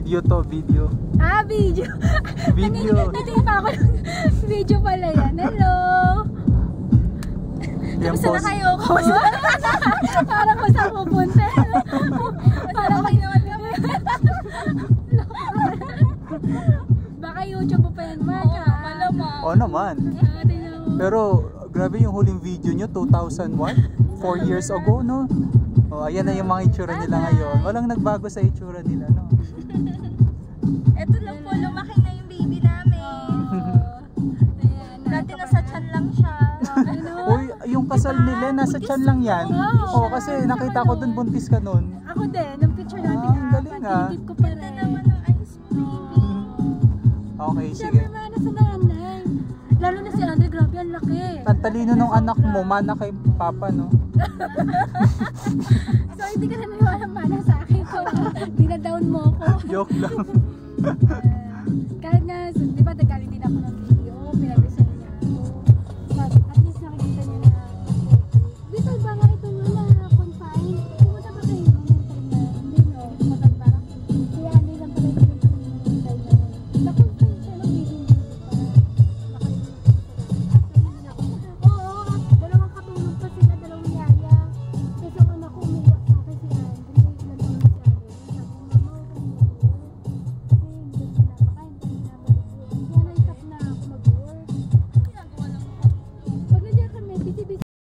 Video to, video. Ah, video. Video. Hindi pa ako. Video pala yan. Hello. Kamusta na kayo? Parang kung saan pupunta. Parang kayo naman kami. Baka YouTube po pa yan, Maka. Malamang. Oo naman. Pero grabe yung huling video nyo, 2001? 4 years ago, no? Oh, ayan na yung mga itsura nila ngayon. Walang nagbago sa itsura nila, no? Ito lang po, lumaki na yung baby namin. Dati nasa tiyan lang siya. Uy, yung kasal nila, nasa tiyan lang yan. Oo, kasi nakita ko dun, buntis ka nun. Ako din, ng picture natin. Ang galing ah. Tinitip ko pa rin. Naman ng ice baby. Okay, sige. Siyempre, mana sa nanay. Lalo na si Andre, grabe, ang laki. Ang talino nung anak mo, mana kay papa, no? So, hindi ka na naniwala mana sa akin ko. Dinadown mo ko. Joke lang.